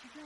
you go?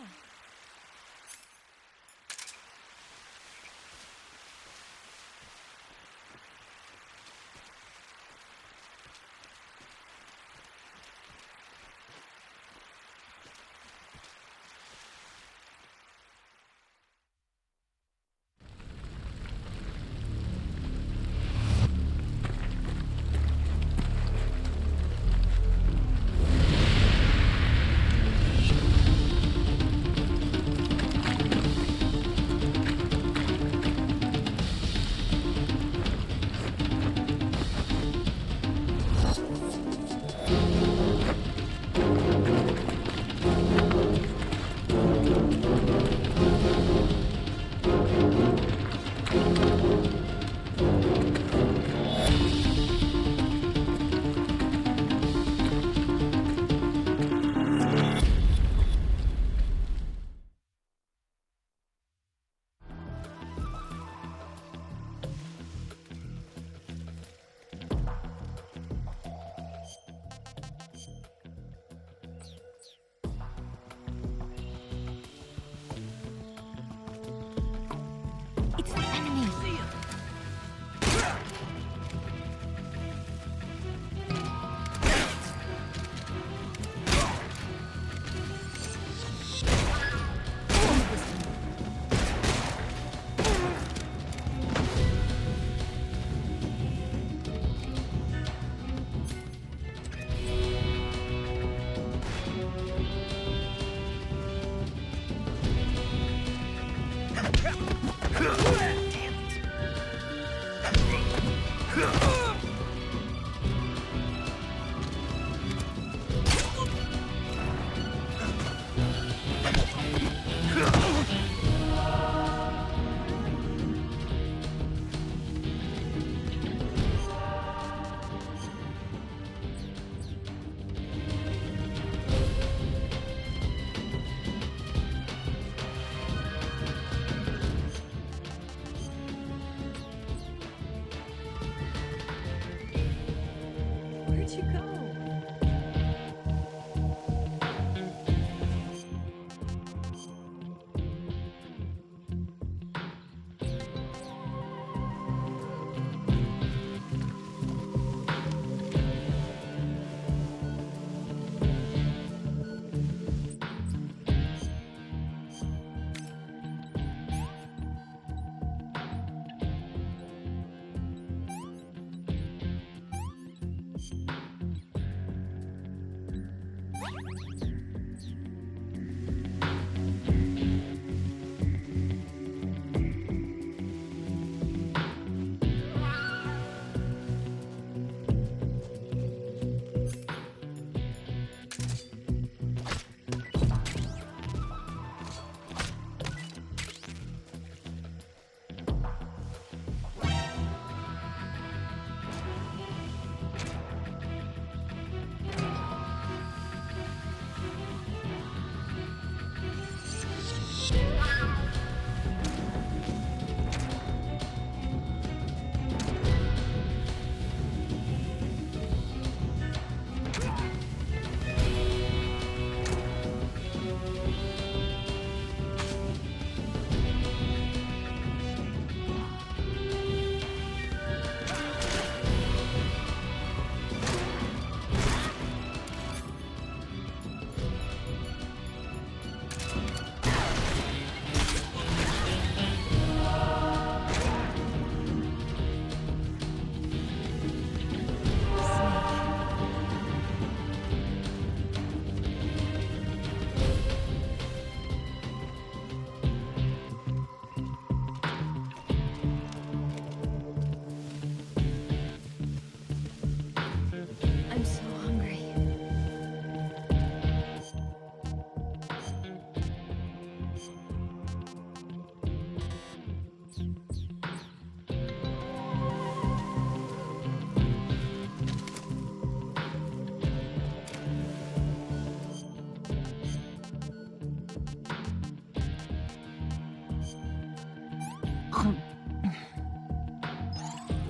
It's the enemy. Where'd you go? I'm so hungry.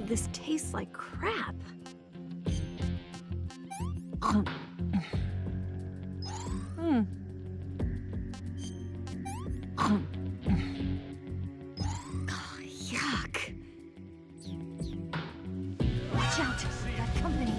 This tastes like crap. Oh, yuck. Watch out. Got company.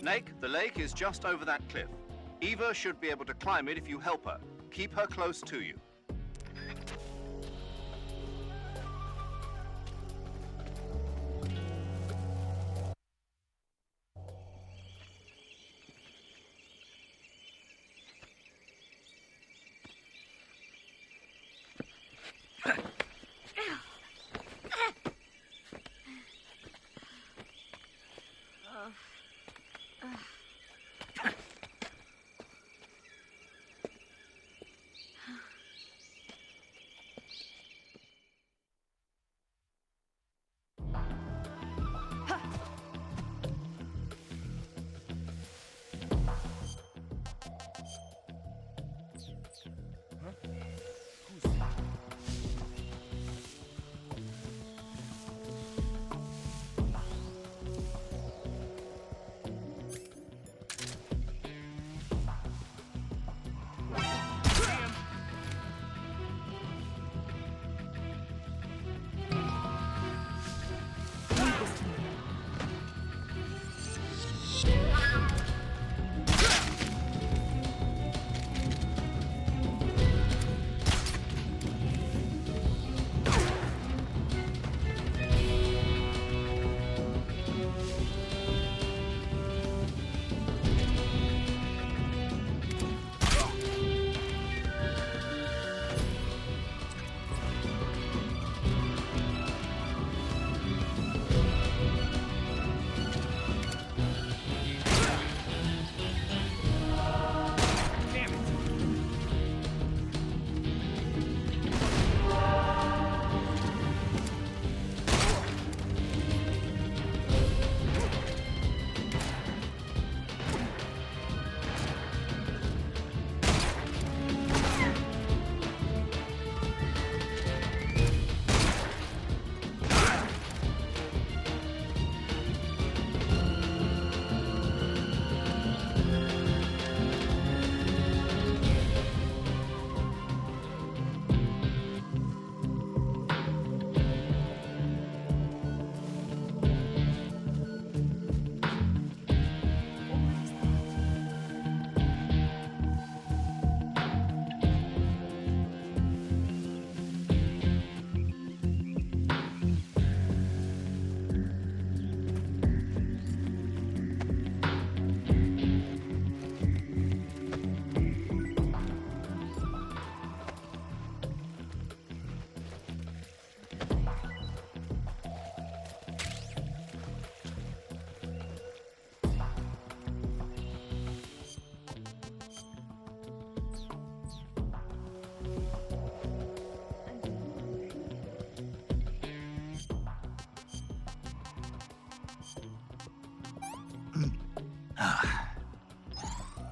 Snake, the lake is just over that cliff. Eva should be able to climb it if you help her. Keep her close to you.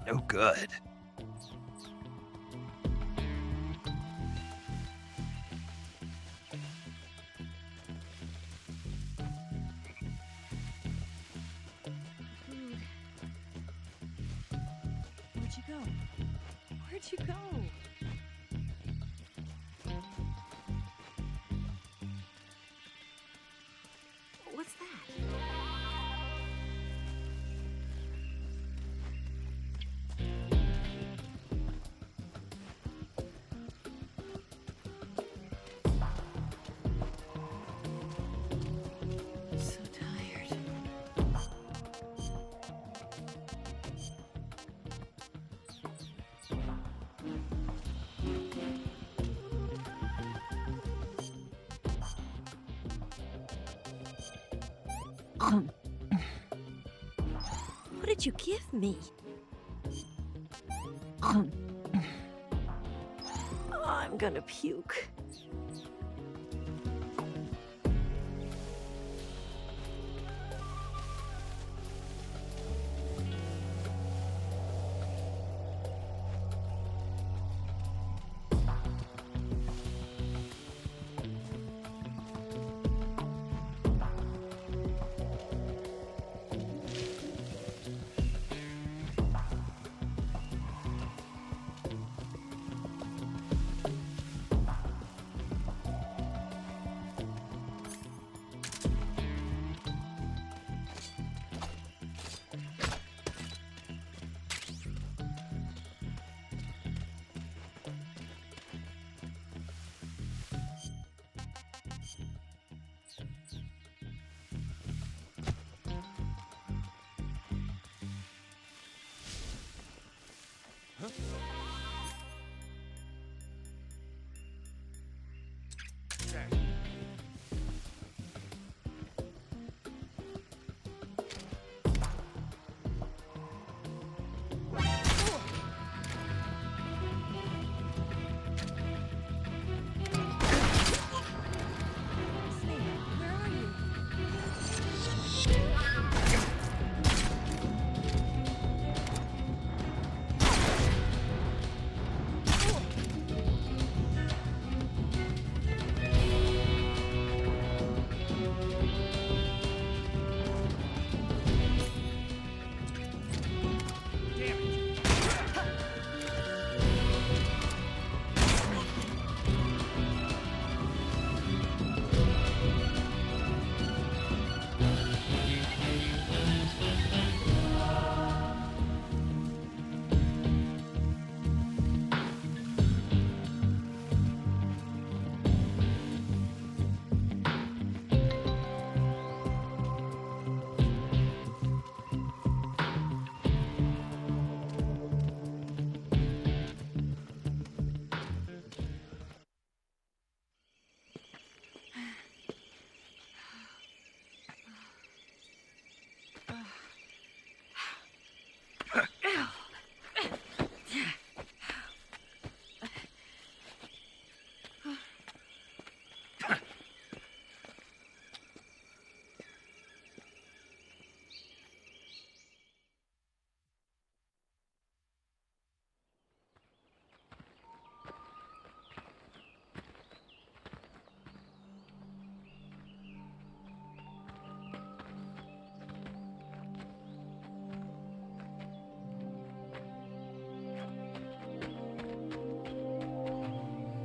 No good. Food. Where'd you go? Where'd you go? What's that? So tired. What did you give me? Oh, I'm gonna puke. Snake, where are you?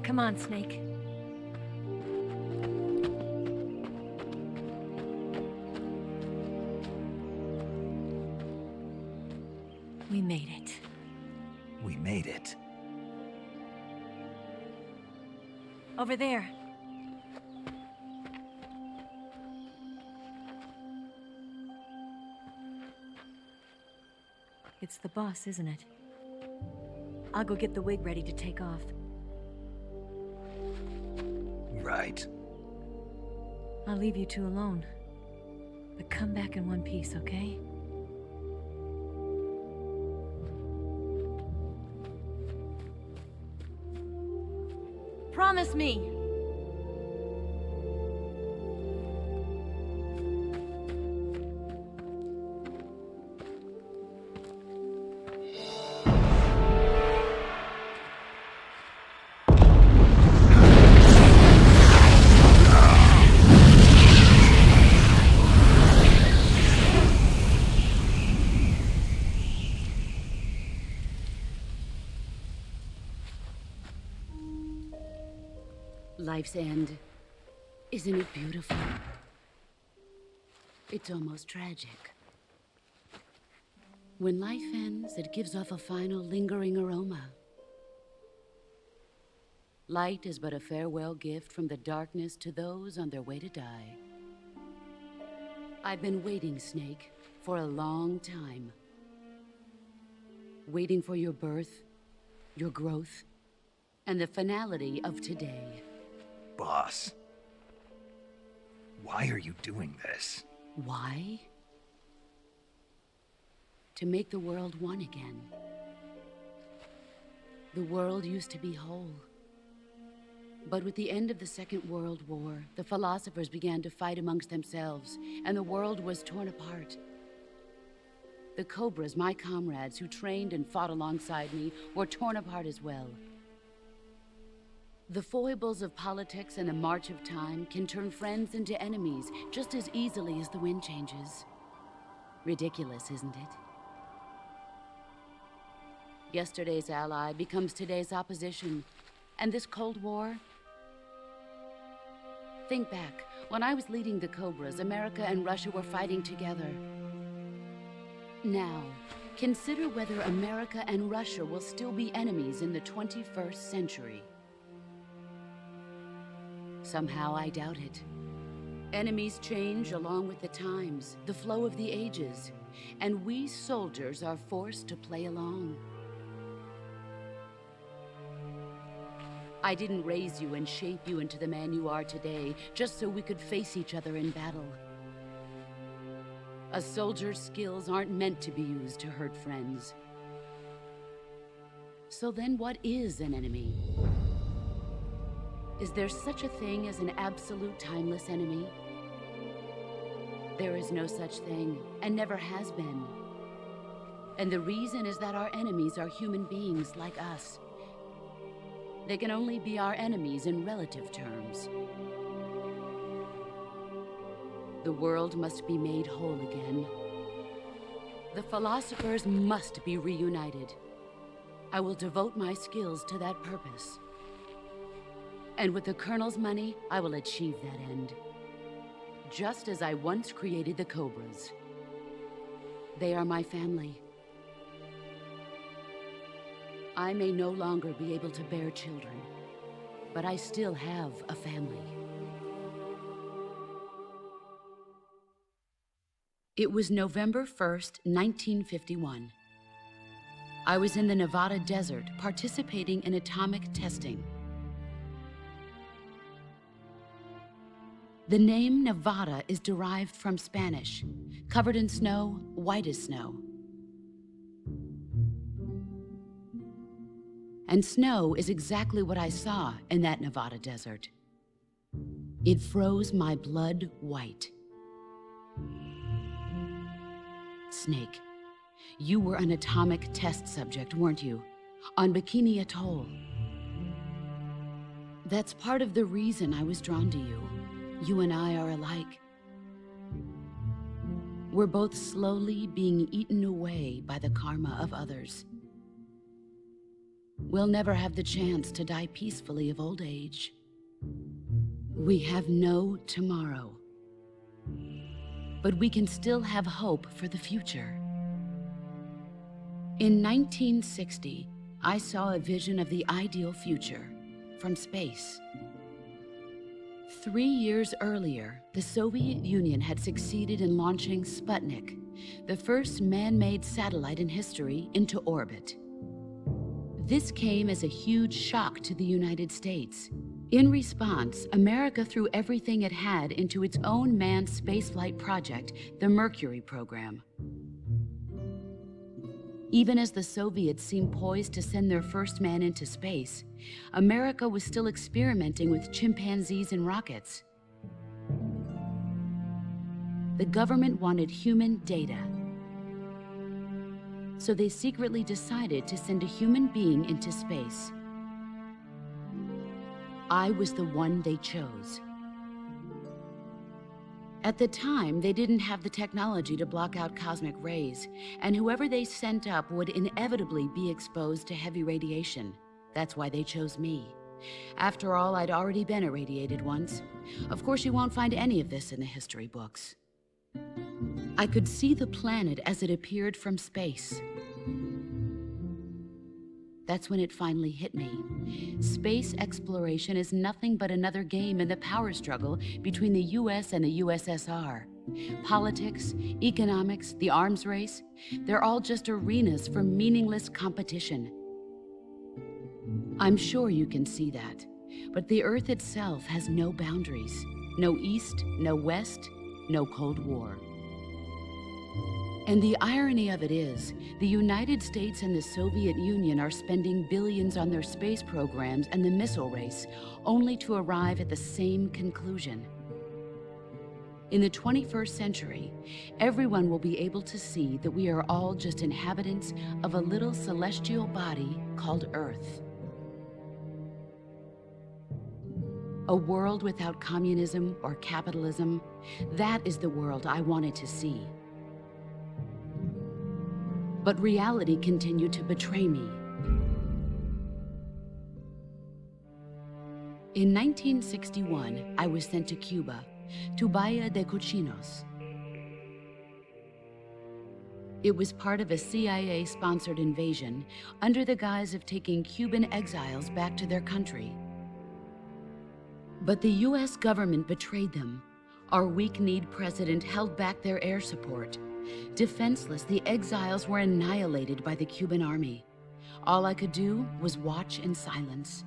Come on, Snake. We made it. We made it. Over there. It's the boss, isn't it? I'll go get the wig ready to take off. Right. I'll leave you two alone. But come back in one piece, okay? Promise me! life's end. Isn't it beautiful? It's almost tragic. When life ends, it gives off a final lingering aroma. Light is but a farewell gift from the darkness to those on their way to die. I've been waiting, Snake, for a long time. Waiting for your birth, your growth, and the finality of today. Boss. Why are you doing this? Why? To make the world one again. The world used to be whole. But with the end of the Second World War, the philosophers began to fight amongst themselves, and the world was torn apart. The Cobras, my comrades who trained and fought alongside me, were torn apart as well. The foibles of politics and the march of time can turn friends into enemies just as easily as the wind changes. Ridiculous, isn't it? Yesterday's ally becomes today's opposition, and this Cold War... Think back. When I was leading the Cobras, America and Russia were fighting together. Now, consider whether America and Russia will still be enemies in the 21st century. Somehow I doubt it. Enemies change along with the times, the flow of the ages, and we soldiers are forced to play along. I didn't raise you and shape you into the man you are today just so we could face each other in battle. A soldier's skills aren't meant to be used to hurt friends. So then what is an enemy? Is there such a thing as an absolute timeless enemy? There is no such thing, and never has been. And the reason is that our enemies are human beings like us. They can only be our enemies in relative terms. The world must be made whole again. The philosophers must be reunited. I will devote my skills to that purpose. And with the Colonel's money, I will achieve that end. Just as I once created the Cobras. They are my family. I may no longer be able to bear children, but I still have a family. It was November 1st, 1951. I was in the Nevada desert participating in atomic testing. The name Nevada is derived from Spanish, covered in snow, white as snow. And snow is exactly what I saw in that Nevada desert. It froze my blood white. Snake, you were an atomic test subject, weren't you? On Bikini Atoll. That's part of the reason I was drawn to you. You and I are alike. We're both slowly being eaten away by the karma of others. We'll never have the chance to die peacefully of old age. We have no tomorrow. But we can still have hope for the future. In 1960, I saw a vision of the ideal future from space. 3 years earlier, the Soviet Union had succeeded in launching Sputnik, the first man-made satellite in history, into orbit. This came as a huge shock to the United States. In response, America threw everything it had into its own manned spaceflight project, the Mercury program. Even as the Soviets seemed poised to send their first man into space, America was still experimenting with chimpanzees and rockets. The government wanted human data. So they secretly decided to send a human being into space. I was the one they chose. At the time, they didn't have the technology to block out cosmic rays, and whoever they sent up would inevitably be exposed to heavy radiation. That's why they chose me. After all, I'd already been irradiated once. Of course, you won't find any of this in the history books. I could see the planet as it appeared from space. That's when it finally hit me. Space exploration is nothing but another game in the power struggle between the US and the USSR. Politics, economics, the arms race, they're all just arenas for meaningless competition. I'm sure you can see that, but the Earth itself has no boundaries. No East, no West, no Cold War. And the irony of it is, the United States and the Soviet Union are spending billions on their space programs and the missile race, only to arrive at the same conclusion. In the 21st century, everyone will be able to see that we are all just inhabitants of a little celestial body called Earth. A world without communism or capitalism, that is the world I wanted to see. But reality continued to betray me. In 1961, I was sent to Cuba, to Bahia de Cochinos. It was part of a CIA-sponsored invasion under the guise of taking Cuban exiles back to their country. But the US government betrayed them. Our weak-kneed president held back their air support. Defenseless, the exiles were annihilated by the Cuban army. All I could do was watch in silence.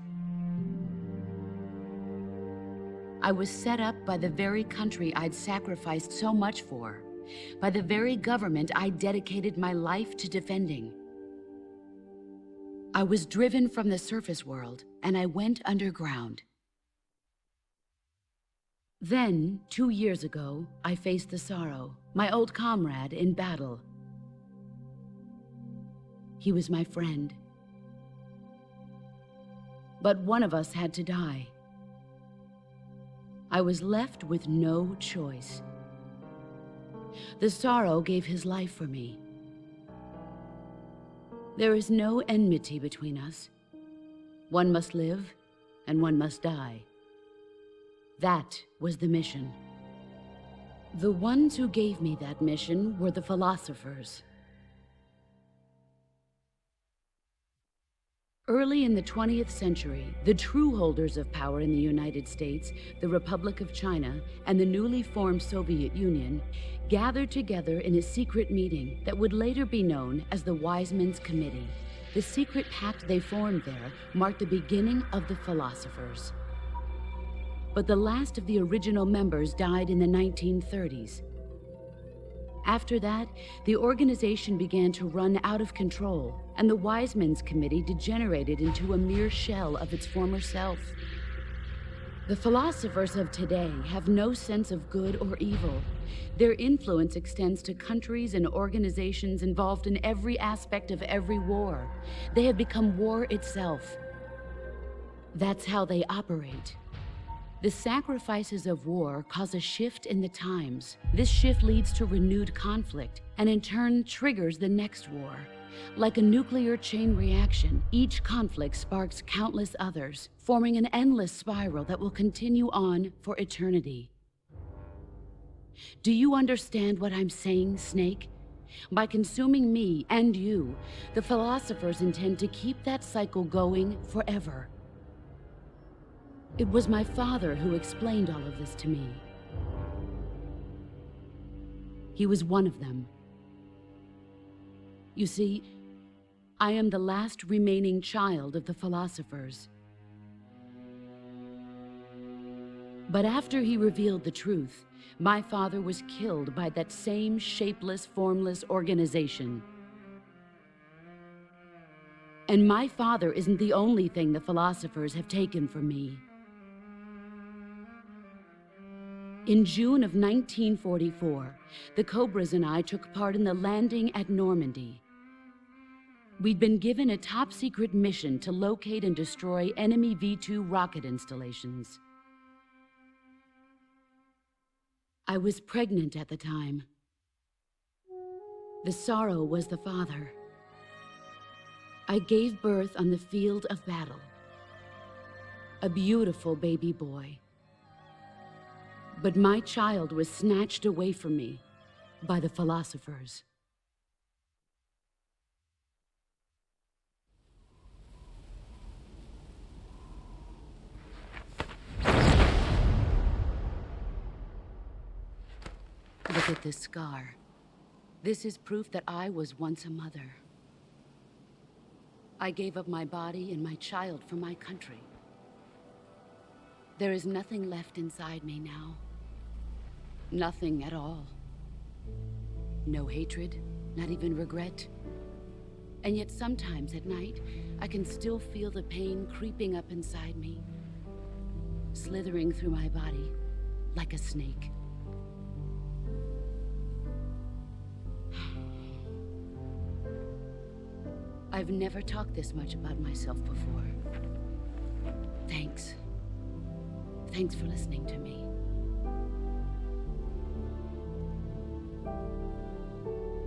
I was set up by the very country I'd sacrificed so much for, by the very government I dedicated my life to defending. I was driven from the surface world, and I went underground. Then, 2 years ago, I faced the Sorrow, my old comrade in battle. He was my friend. But one of us had to die. I was left with no choice. The Sorrow gave his life for me. There is no enmity between us. One must live, and one must die. That was the mission. The ones who gave me that mission were the philosophers. Early in the 20th century, the true holders of power in the United States, the Republic of China, and the newly formed Soviet Union gathered together in a secret meeting that would later be known as the Wise Men's Committee. The secret pact they formed there marked the beginning of the philosophers. But the last of the original members died in the 1930s. After that, the organization began to run out of control, and the Wise Men's Committee degenerated into a mere shell of its former self. The philosophers of today have no sense of good or evil. Their influence extends to countries and organizations involved in every aspect of every war. They have become war itself. That's how they operate. The sacrifices of war cause a shift in the times. This shift leads to renewed conflict, and in turn triggers the next war. Like a nuclear chain reaction, each conflict sparks countless others, forming an endless spiral that will continue on for eternity. Do you understand what I'm saying, Snake? By consuming me and you, the philosophers intend to keep that cycle going forever. It was my father who explained all of this to me. He was one of them. You see, I am the last remaining child of the philosophers. But after he revealed the truth, my father was killed by that same shapeless, formless organization. And my father isn't the only thing the philosophers have taken from me. In June of 1944, the Cobras and I took part in the landing at Normandy. We'd been given a top-secret mission to locate and destroy enemy V-2 rocket installations. I was pregnant at the time. The Sorrow was the father. I gave birth on the field of battle. a beautiful baby boy. But my child was snatched away from me by the philosophers. Look at this scar. This is proof that I was once a mother. I gave up my body and my child for my country. There is nothing left inside me now. Nothing at all. No hatred, not even regret. And yet sometimes at night, I can still feel the pain creeping up inside me, slithering through my body like a snake. I've never talked this much about myself before. Thanks. Thanks for listening to me.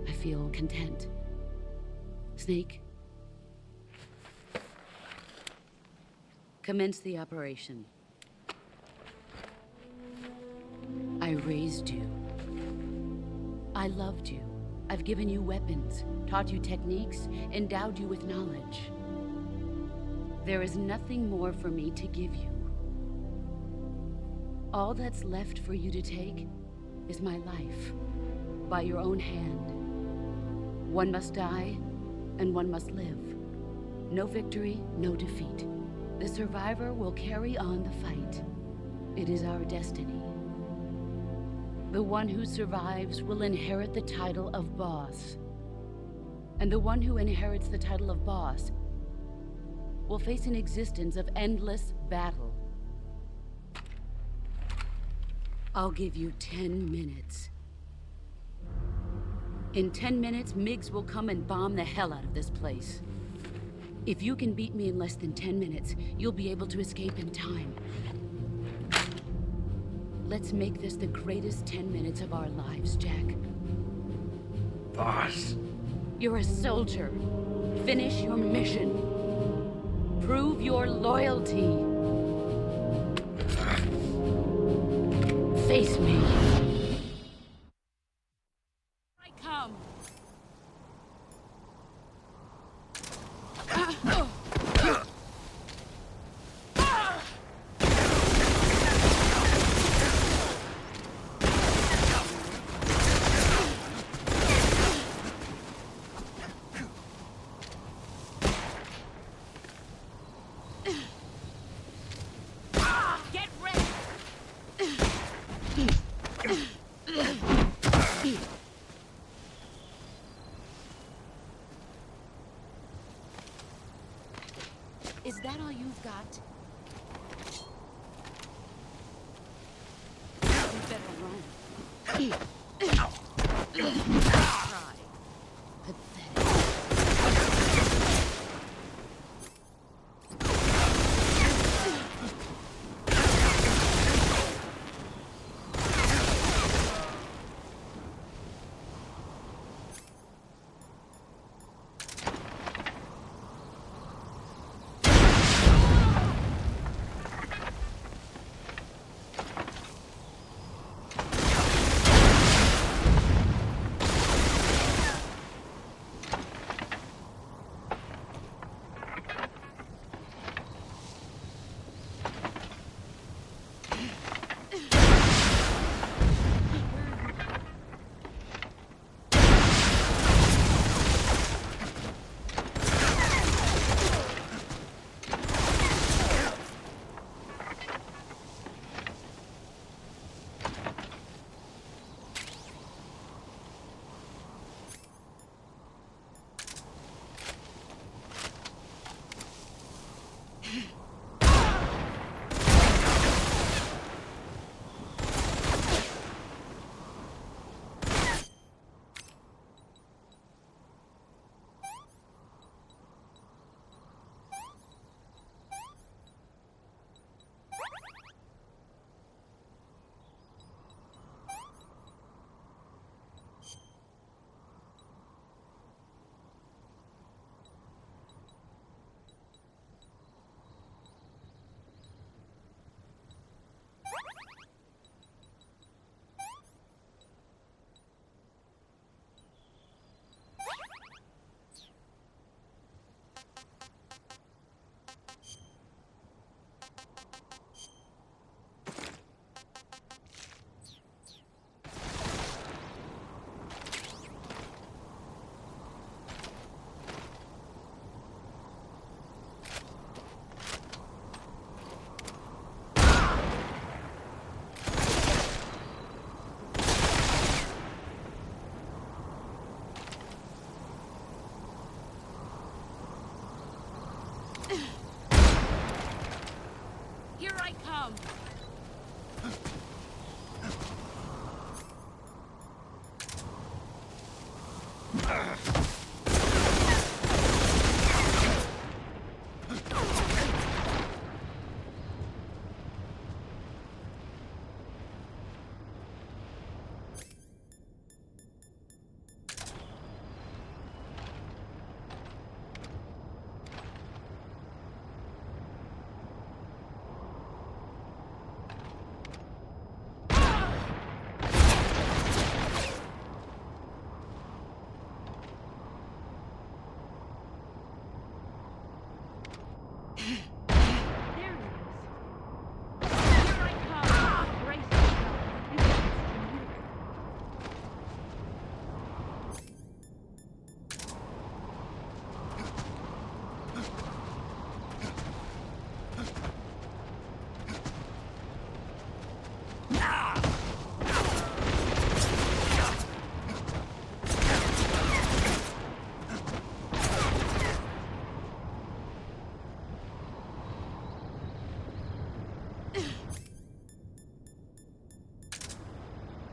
I feel content. Snake, commence the operation. I raised you. I loved you. I've given you weapons, taught you techniques, endowed you with knowledge. There is nothing more for me to give you. All that's left for you to take is my life, by your own hand. One must die, and one must live. No victory, no defeat. The survivor will carry on the fight. It is our destiny. The one who survives will inherit the title of boss. And the one who inherits the title of boss will face an existence of endless battle. I'll give you 10 minutes. In 10 minutes, MiGs will come and bomb the hell out of this place. If you can beat me in less than 10 minutes, you'll be able to escape in time. Let's make this the greatest 10 minutes of our lives, Jack. Boss. You're a soldier. Finish your mission. Prove your loyalty. Face me. I come. Get ready. Is that all you've got? You better run. Try. Pathetic.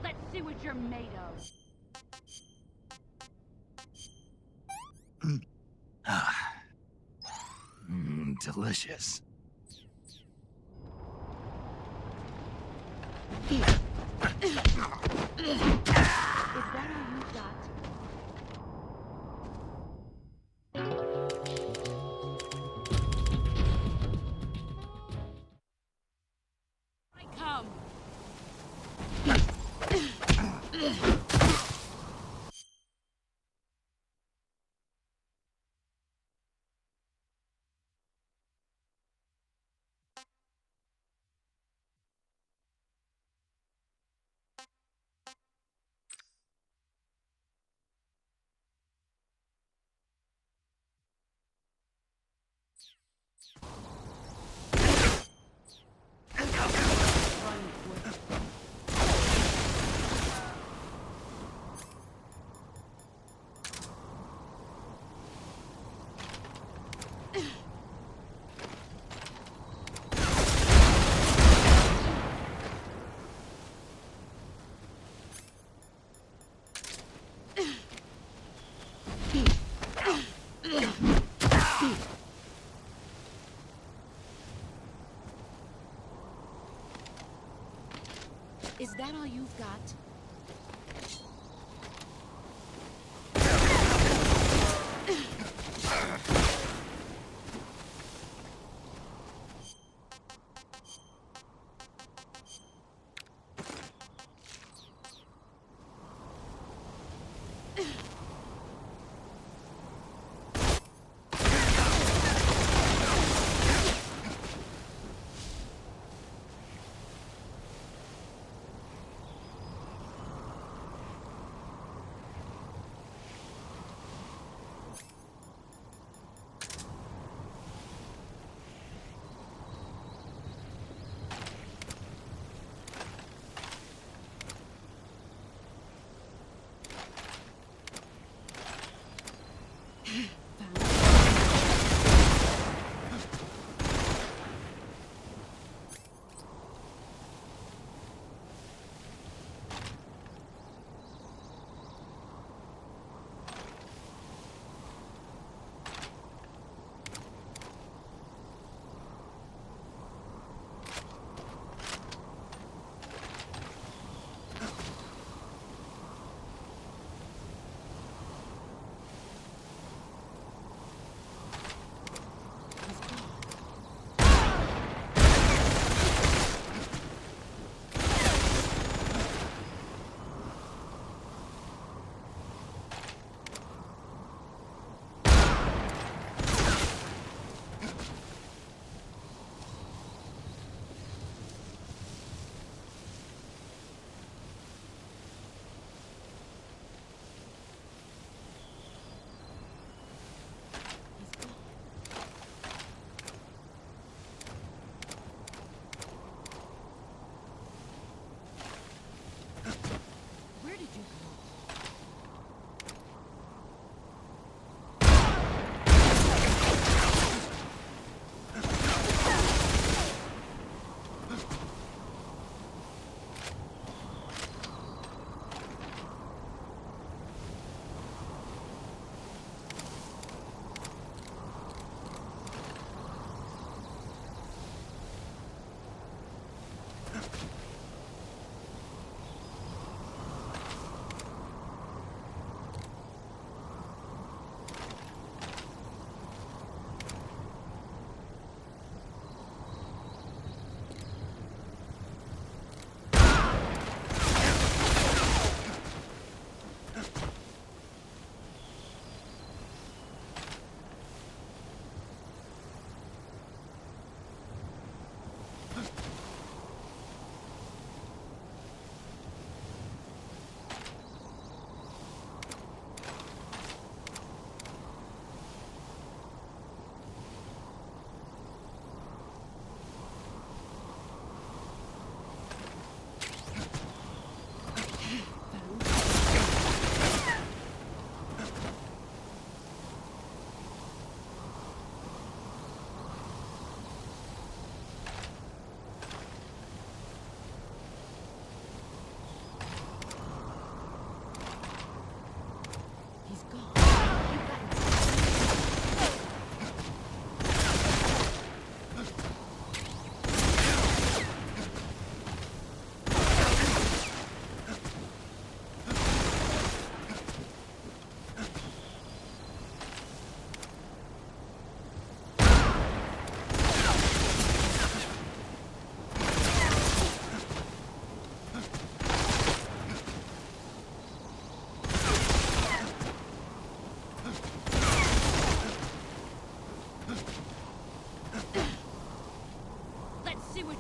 Let's see what you're made of. Delicious. Is that all you got? I come. Is that all you've got?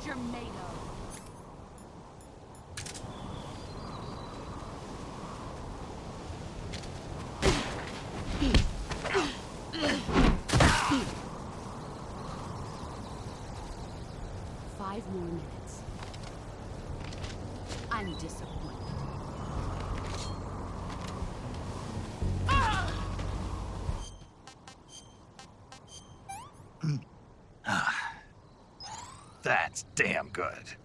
Germago. Five more minutes. I'm disappointed. That's damn good.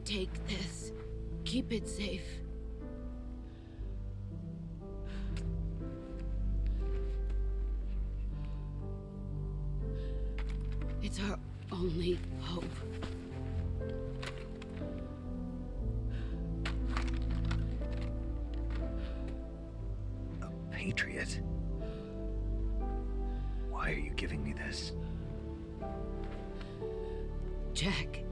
Take this. Keep it safe. It's our only hope. A patriot? Why are you giving me this? Jack.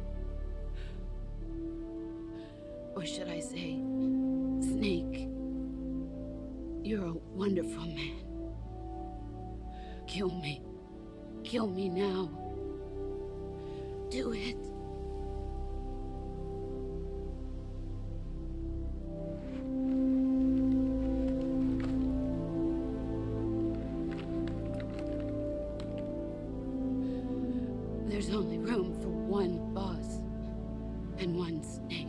Or should I say, Snake. You're a wonderful man. Kill me. Kill me now. Do it. There's only room for one boss and one snake.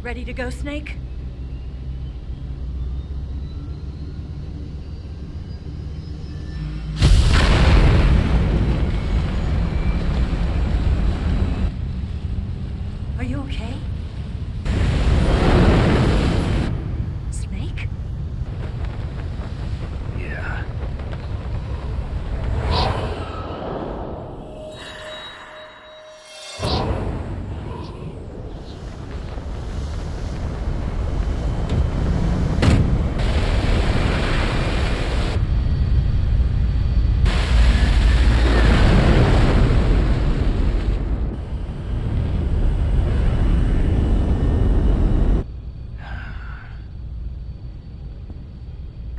Ready to go, Snake? Are you okay? Snake? Yeah.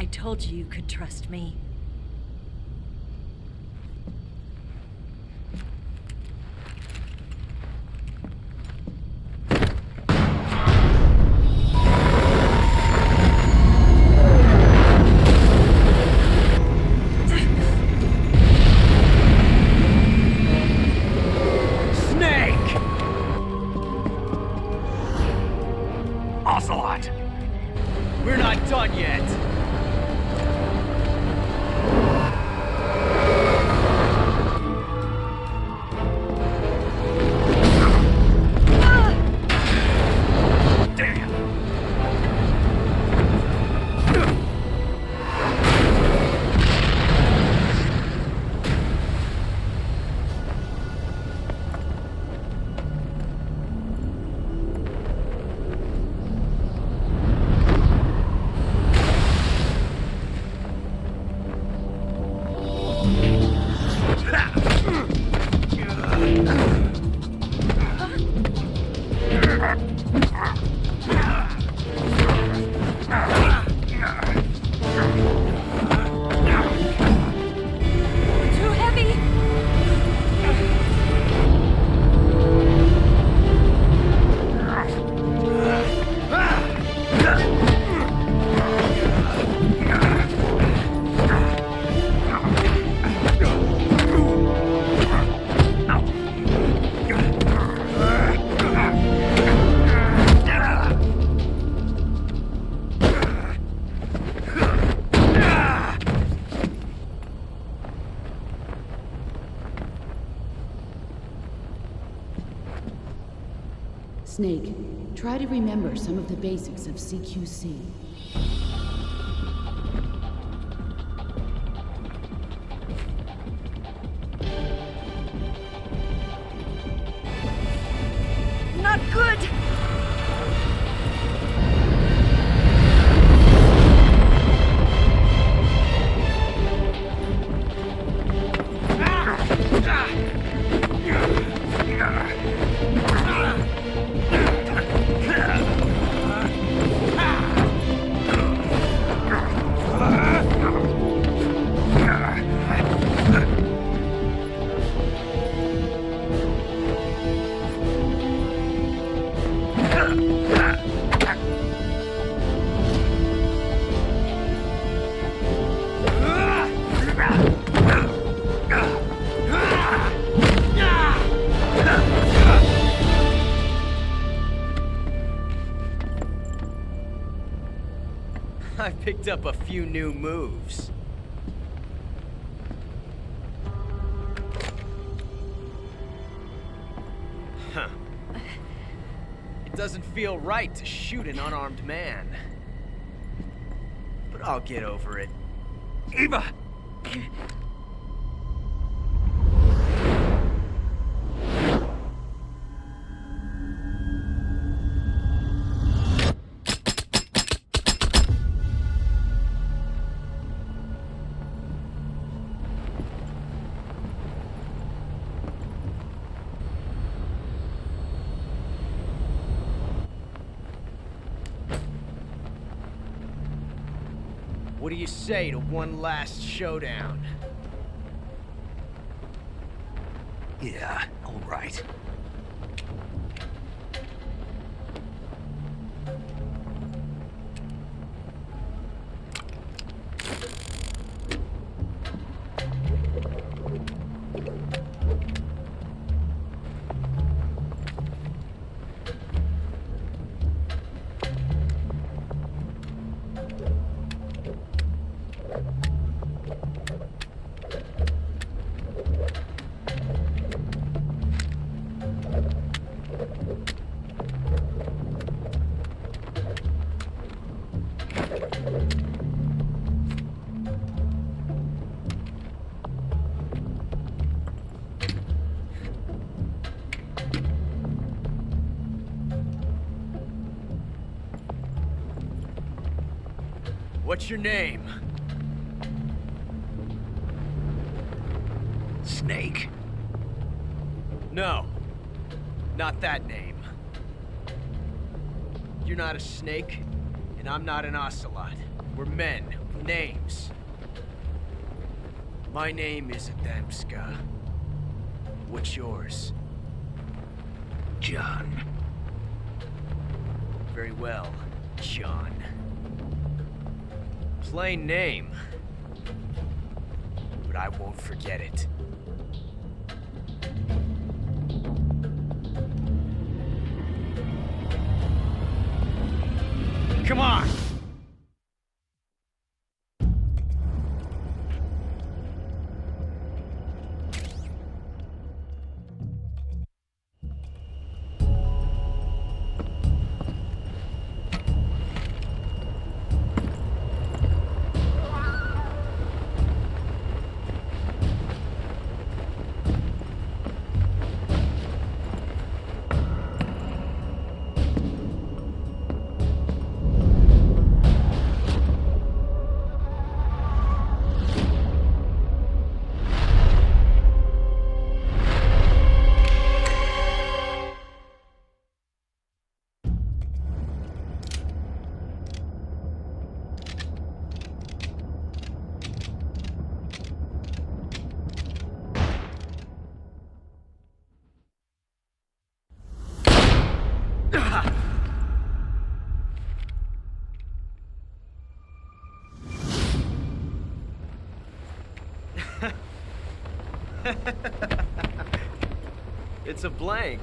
I told you you could trust me. Snake! Ocelot! We're not done yet. Damn! Too heavy! Snake, try to remember some of the basics of CQC. Not good! I picked up a few new moves. Huh. It doesn't feel right to shoot an unarmed man. But I'll get over it. Eva! What do you say to one last showdown? Yeah, all right. What's your name? Snake. No. Not that name. You're not a snake, and I'm not an ocelot. We're men with names. My name is Adamska. What's yours? John. Very well, John. Plain name. But I won't forget it. Come on! It's a blank.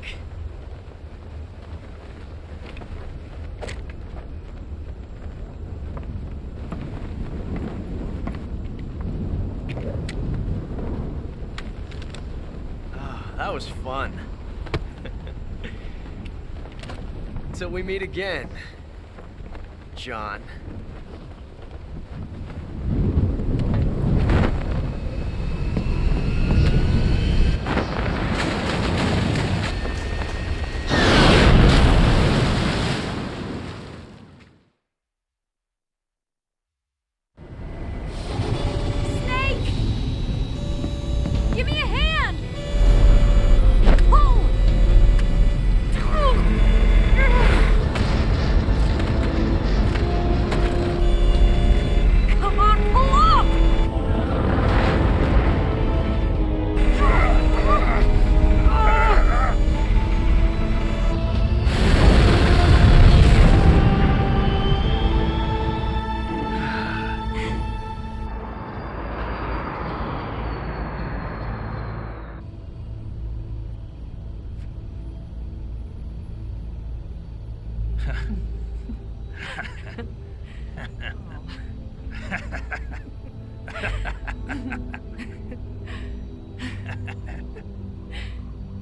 Ah, that was fun. Until we meet again, John.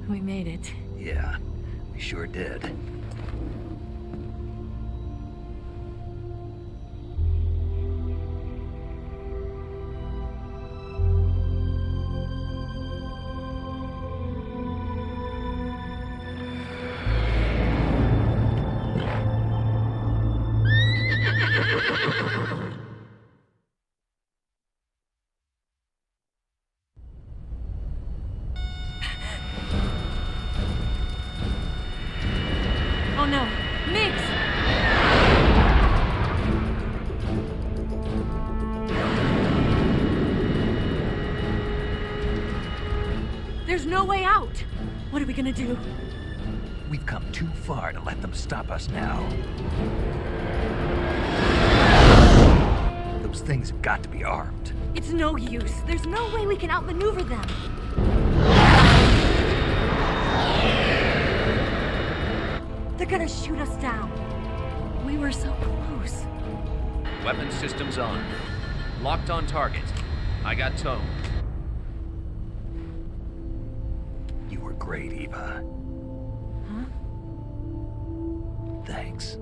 We made it. Yeah, we sure did. Oh no, Mix! There's no way out! What are we gonna do? We've come too far to let them stop us now. Those things have got to be armed. It's no use. There's no way we can outmaneuver them. They're gonna shoot us down. We were so close. Weapon systems on. Locked on target. I got towed. You were great, Eva. Huh? Thanks.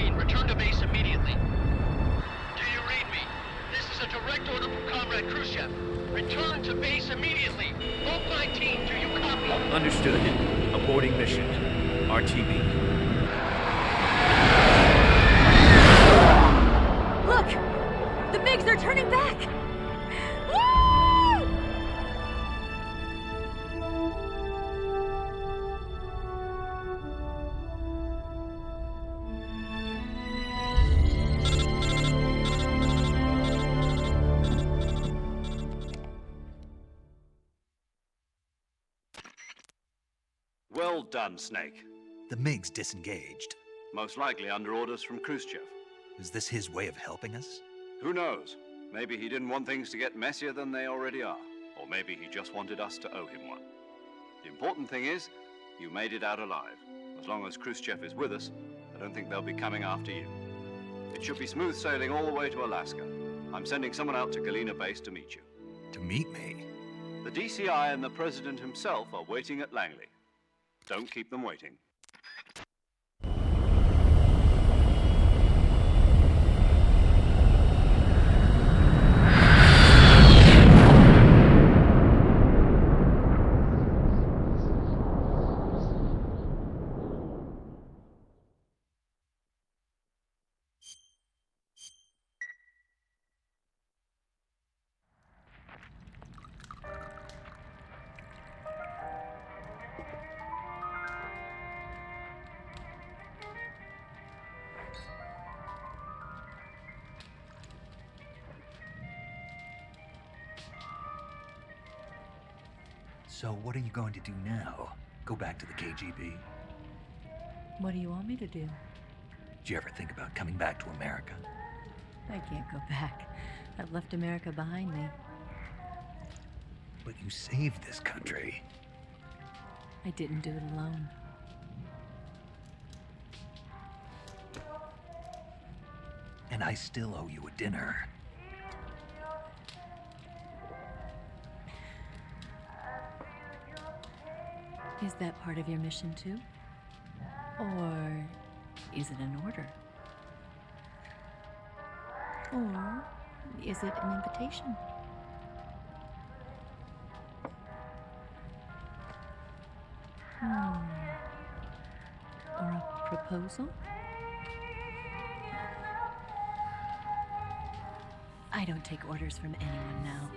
19, return to base immediately. Do you read me? This is a direct order from Comrade Khrushchev. Return to base immediately. Vault 19, do you copy? Understood. Aborting mission. RTB. Look! The MiGs are turning back! Woo! Well done, Snake. The MiGs disengaged. Most likely under orders from Khrushchev. Is this his way of helping us? Who knows? Maybe he didn't want things to get messier than they already are. Or maybe he just wanted us to owe him one. The important thing is, you made it out alive. As long as Khrushchev is with us, I don't think they'll be coming after you. It should be smooth sailing all the way to Alaska. I'm sending someone out to Galena Base to meet you. To meet me? The DCI and the President himself are waiting at Langley. Don't keep them waiting. So what are you going to do now? Go back to the KGB? What do you want me to do? Did you ever think about coming back to America? I can't go back. I've left America behind me. But you saved this country. I didn't do it alone. And I still owe you a dinner. Is that part of your mission too? Or is it an order? Or is it an invitation? Or a proposal? I don't take orders from anyone now.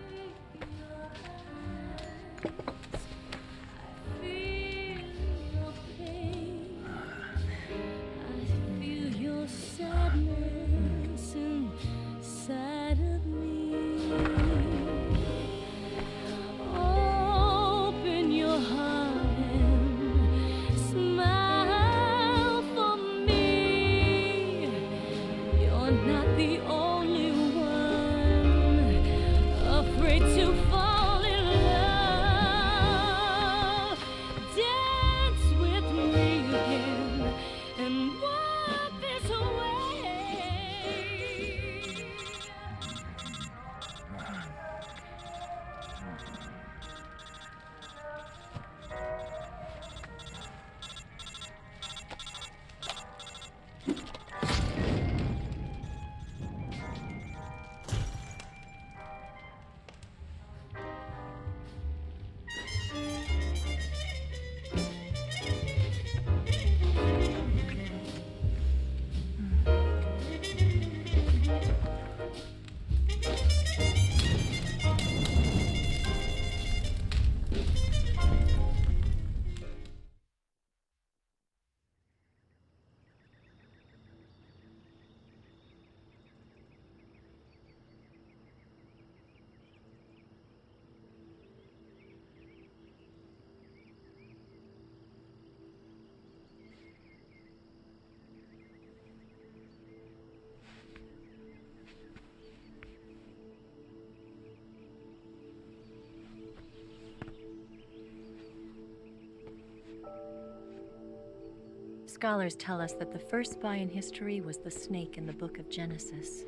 Scholars tell us that the first spy in history was the snake in the book of Genesis.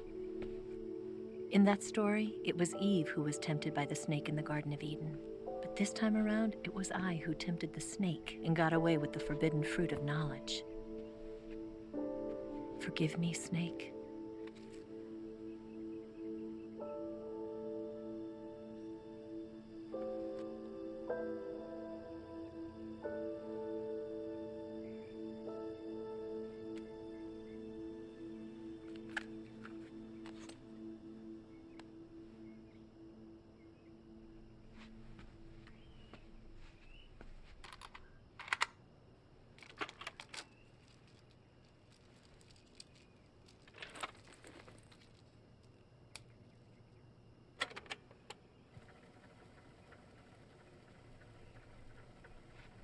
In that story, it was Eve who was tempted by the snake in the Garden of Eden. But this time around, it was I who tempted the snake and got away with the forbidden fruit of knowledge. Forgive me, Snake.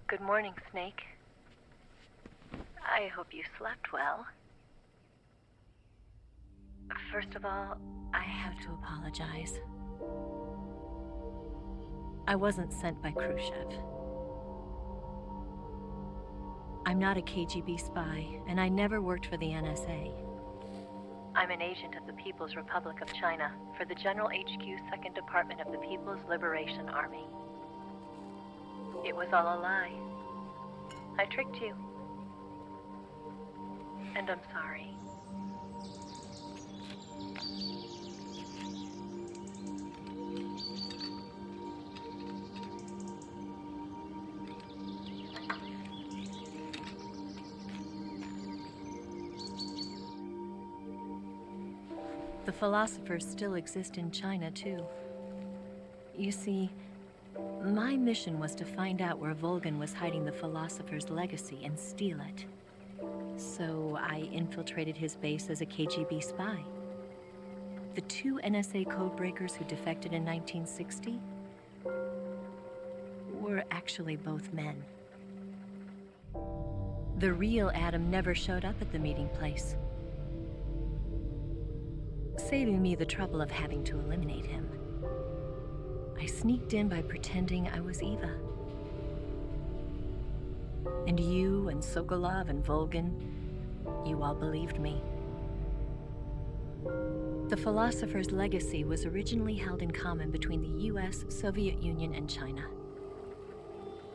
Good morning, Snake. I hope you slept well. First of all, I have to apologize. I wasn't sent by Khrushchev. I'm not a KGB spy, and I never worked for the NSA. I'm an agent of the People's Republic of China for the General HQ 2nd Department of the People's Liberation Army. It was all a lie. I tricked you. And I'm sorry. The philosophers still exist in China, too. You see, my mission was to find out where Volgan was hiding the philosopher's legacy and steal it. So I infiltrated his base as a KGB spy. The 2 NSA codebreakers who defected in 1960 were actually both men. The real Adam never showed up at the meeting place, saving me the trouble of having to eliminate him. I sneaked in by pretending I was Eva. And you and Sokolov and Volgan, you all believed me. The philosopher's legacy was originally held in common between the US, Soviet Union, and China.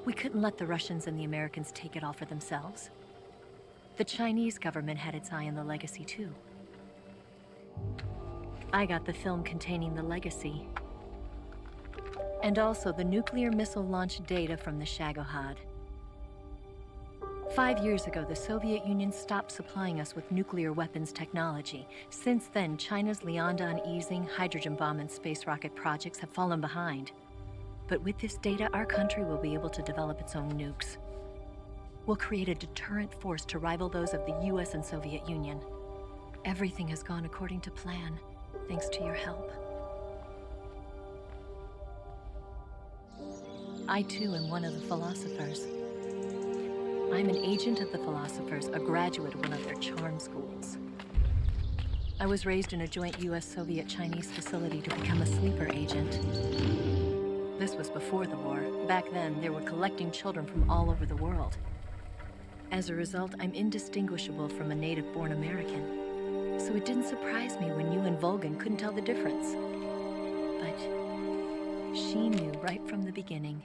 We couldn't let the Russians and the Americans take it all for themselves. The Chinese government had its eye on the legacy too. I got the film containing the legacy, and also the nuclear missile launch data from the Shagohod. 5 years ago, the Soviet Union stopped supplying us with nuclear weapons technology. Since then, China's Liaodong easing, hydrogen bomb, and space rocket projects have fallen behind. But with this data, our country will be able to develop its own nukes. We'll create a deterrent force to rival those of the US and Soviet Union. Everything has gone according to plan, thanks to your help. I too am one of the philosophers. I'm an agent of the philosophers, a graduate of one of their charm schools. I was raised in a joint US-Soviet-Chinese facility to become a sleeper agent. This was before the war. Back then, they were collecting children from all over the world. As a result, I'm indistinguishable from a native-born American. So it didn't surprise me when you and Volgan couldn't tell the difference. But she knew right from the beginning.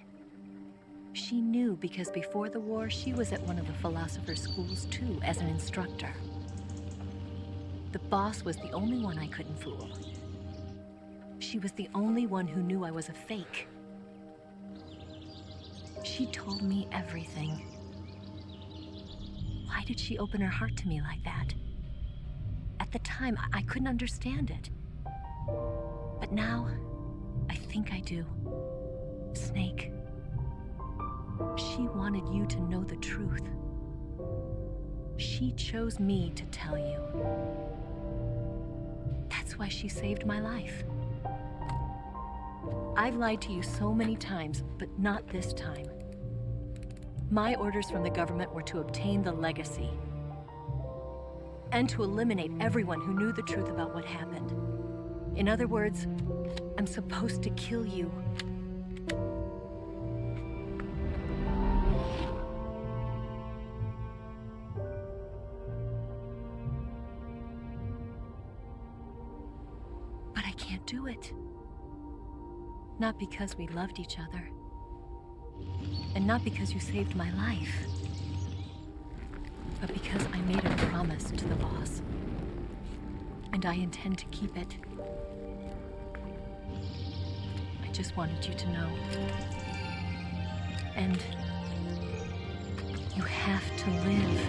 She knew because before the war, she was at one of the philosopher's schools too, as an instructor. The boss was the only one I couldn't fool. She was the only one who knew I was a fake. She told me everything. Why did she open her heart to me like that? At the time, I couldn't understand it. But now, I think I do. Snake. She wanted you to know the truth. She chose me to tell you. That's why she saved my life. I've lied to you so many times, but not this time. My orders from the government were to obtain the legacy and to eliminate everyone who knew the truth about what happened. In other words, I'm supposed to kill you. But I can't do it. Not because we loved each other. And not because you saved my life. but because I made a promise to the boss. And I intend to keep it. I just wanted you to know. And you have to live.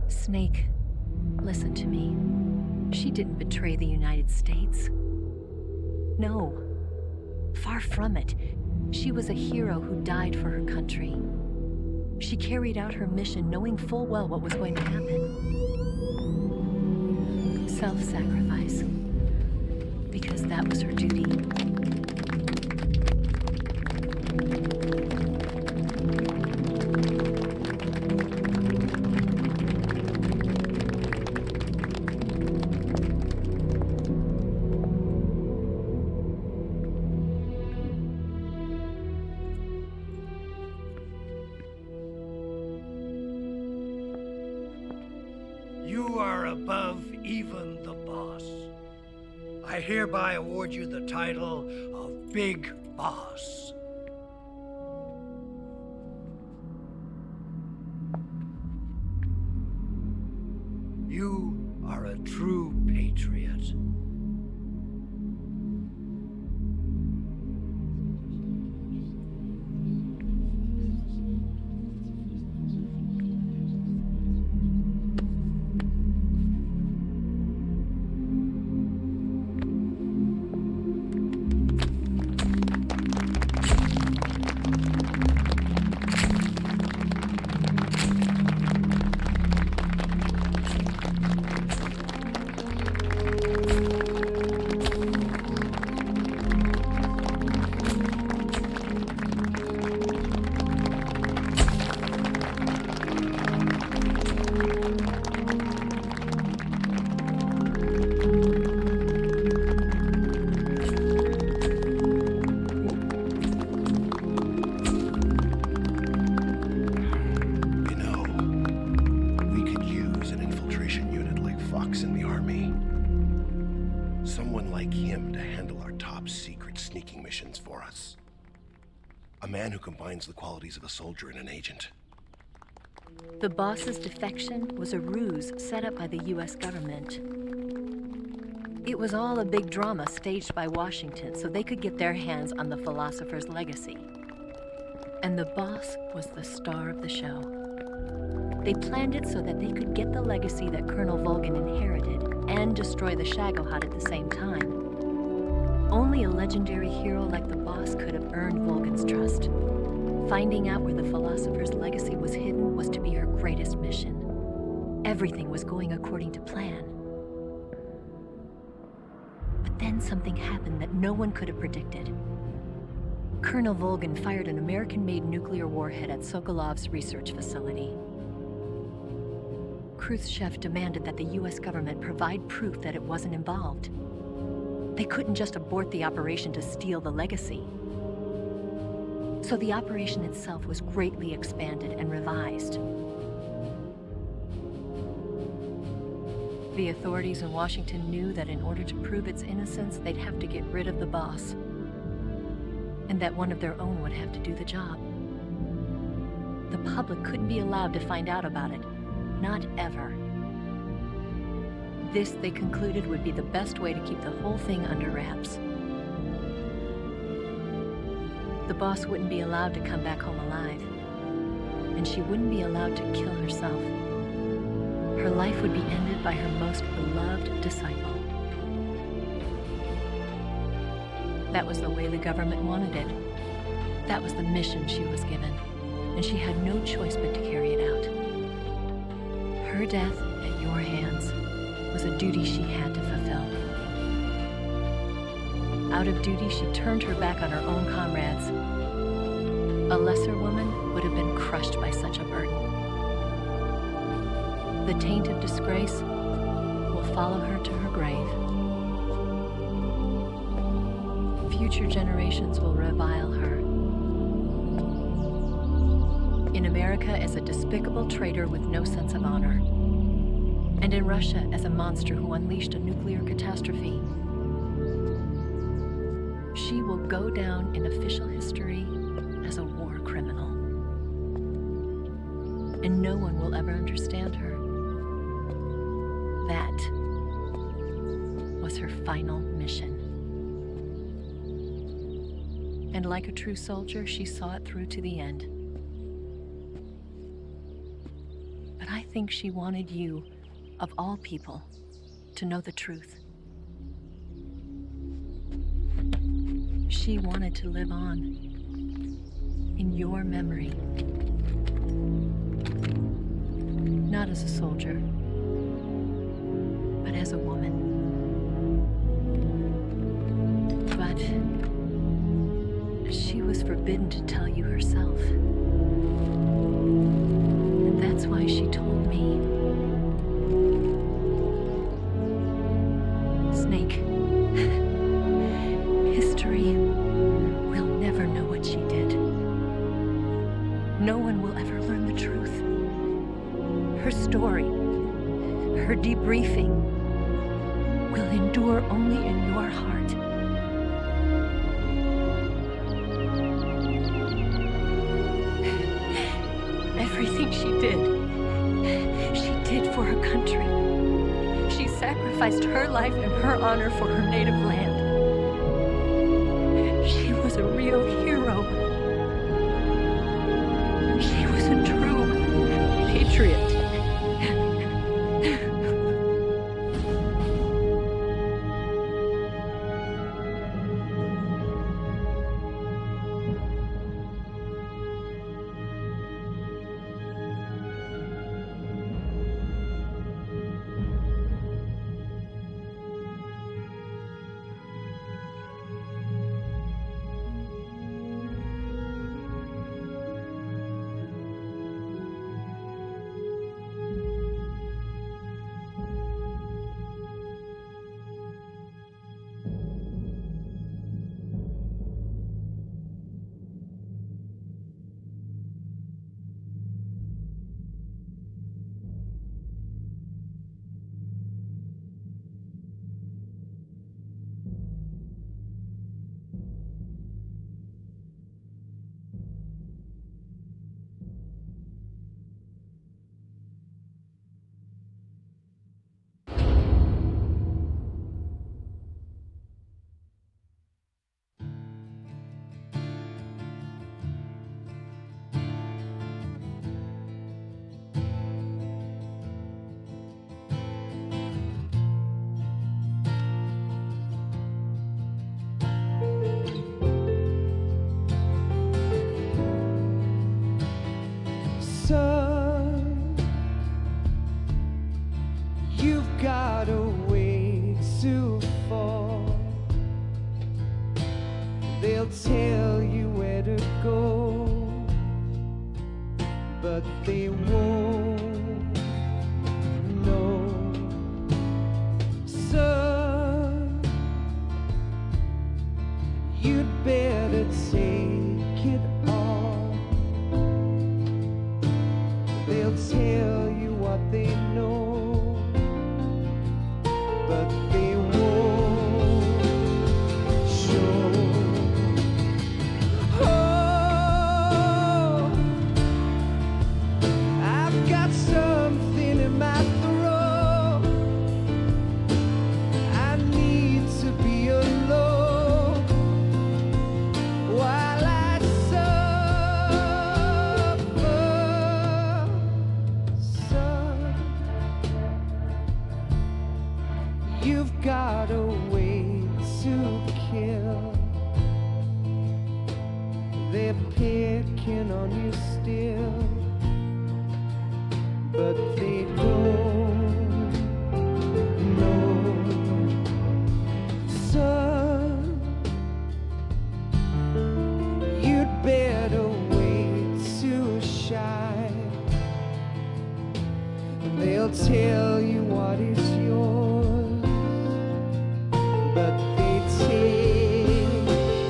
Snake, listen to me. She didn't betray the United States. No, far from it. She was a hero who died for her country. She carried out her mission knowing full well what was going to happen. Self-sacrifice. Because that was her duty. You are above even the boss. I hereby award you the title of Big Boss. You are a true patriot. Someone like him to handle our top secret sneaking missions for us. A man who combines the qualities of a soldier and an agent. The boss's defection was a ruse set up by the US government. It was all a big drama staged by Washington so they could get their hands on the philosopher's legacy. And the boss was the star of the show. They planned it so that they could get the legacy that Colonel Volgin inherited and destroy the Shagohod at the same time. Only a legendary hero like the boss could have earned Volgin's trust. Finding out where the philosopher's legacy was hidden was to be her greatest mission. Everything was going according to plan. But then something happened that no one could have predicted. Colonel Volgin fired an American-made nuclear warhead at Sokolov's research facility. Khrushchev demanded that the US government provide proof that it wasn't involved. They couldn't just abort the operation to steal the legacy. So the operation itself was greatly expanded and revised. The authorities in Washington knew that in order to prove its innocence, they'd have to get rid of the boss. And that one of their own would have to do the job. The public couldn't be allowed to find out about it. Not ever. This, they concluded, would be the best way to keep the whole thing under wraps. The boss wouldn't be allowed to come back home alive. And she wouldn't be allowed to kill herself. Her life would be ended by her most beloved disciple. That was the way the government wanted it. That was the mission she was given. And she had no choice but to carry it out. Her death at your hands was a duty she had to fulfill. Out of duty, she turned her back on her own comrades. A lesser woman would have been crushed by such a burden. The taint of disgrace will follow her to her grave. Future generations will revile her. In America as a despicable traitor with no sense of honor. And in Russia as a monster who unleashed a nuclear catastrophe. She will go down in official history as a war criminal. And no one will ever understand her. That was her final mission. And like a true soldier, she saw it through to the end. But I think she wanted you, of all people, to know the truth. She wanted to live on in your memory. Not as a soldier, but as a woman. But she was forbidden to tell you herself. And that's why she told me. Snake, history will never know what she did. No one will ever learn the truth. Her story, her debriefing, will endure only in your heart. Everything she did for her country. She sacrificed her life and her honor for her native land. She was a real hero. She was a true patriot. got a way to fall. They'll tell you where to go, but they won't know. Son, you'd better take it all. They'll tell you what they know, but they won't show. Oh, I've got something in my throat. I need to be alone while I suffer. Son, you've got a way to kill. They're picking on you still, but they don't know. Son, you'd better wait to shine. They'll tell you what is yours, but they take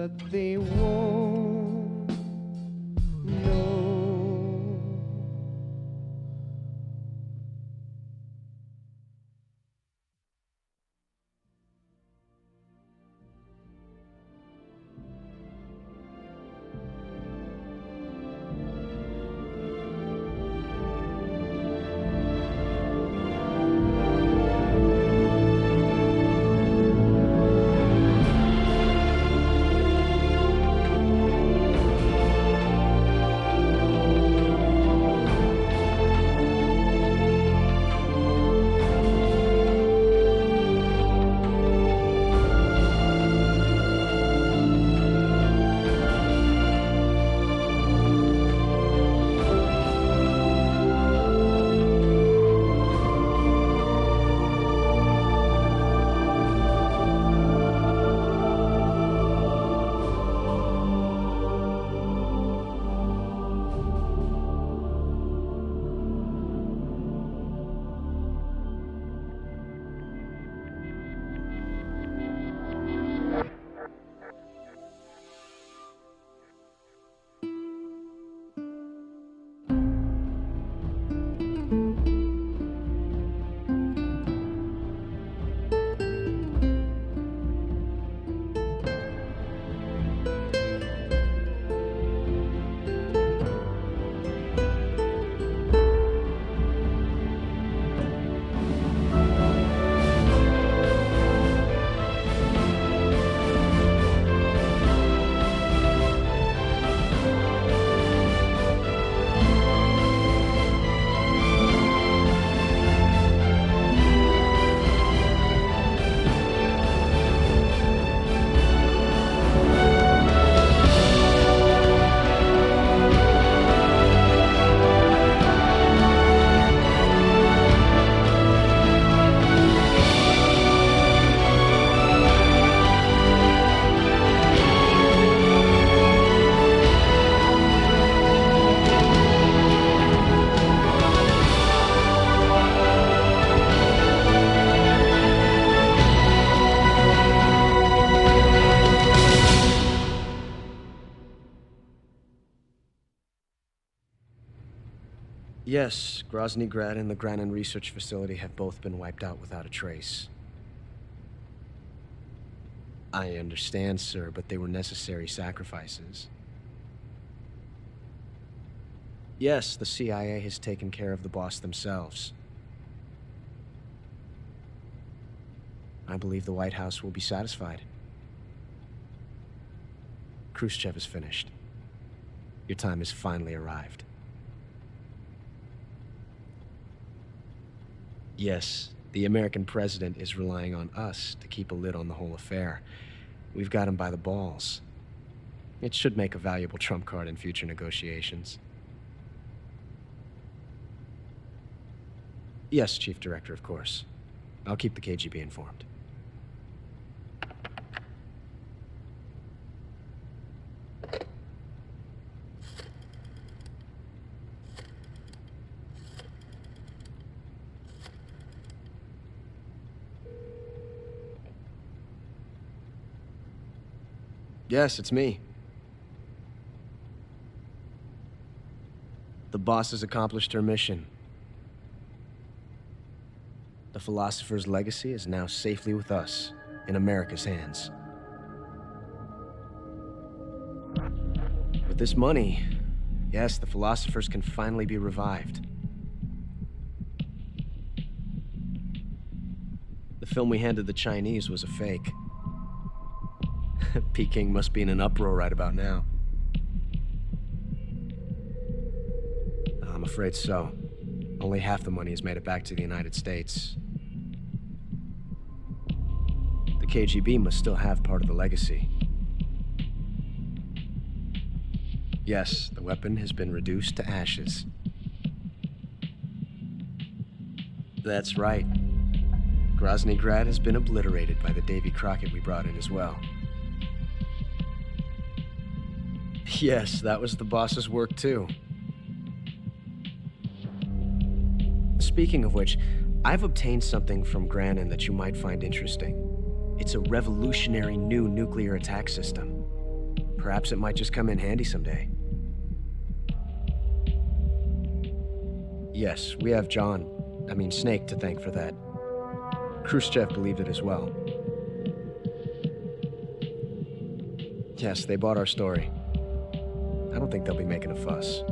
but they won't know. Yes, Grozny Grad and the Granin Research Facility have both been wiped out without a trace. I understand, sir, but they were necessary sacrifices. Yes, the CIA has taken care of the boss themselves. I believe the White House will be satisfied. Khrushchev is finished. Your time has finally arrived. Yes, the American president is relying on us to keep a lid on the whole affair. We've got him by the balls. It should make a valuable trump card in future negotiations. Yes, Chief Director, of course. I'll keep the KGB informed. Yes, it's me. The boss has accomplished her mission. The philosopher's legacy is now safely with us, in America's hands. With this money, yes, the philosophers can finally be revived. The film we handed the Chinese was a fake. Peking must be in an uproar right about now. I'm afraid so. Only half the money has made it back to the United States. The KGB must still have part of the legacy. Yes, the weapon has been reduced to ashes. That's right. Grozny Grad has been obliterated by the Davy Crockett we brought in as well. Yes, that was the boss's work too. Speaking of which, I've obtained something from Granin that you might find interesting. It's a revolutionary new nuclear attack system. Perhaps it might just come in handy someday. Yes, we have Snake to thank for that. Khrushchev believed it as well. Yes, they bought our story. I don't think they'll be making a fuss.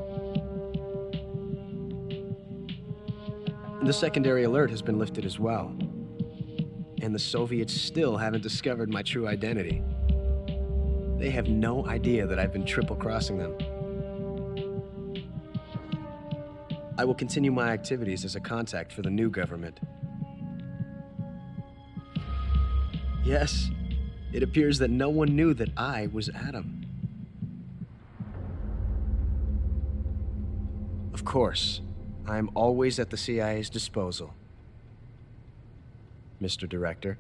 The secondary alert has been lifted as well. And the Soviets still haven't discovered my true identity. They have no idea that I've been triple-crossing them. I will continue my activities as a contact for the new government. Yes, it appears that no one knew that I was Adam. Of course, I am always at the CIA's disposal, Mr. Director.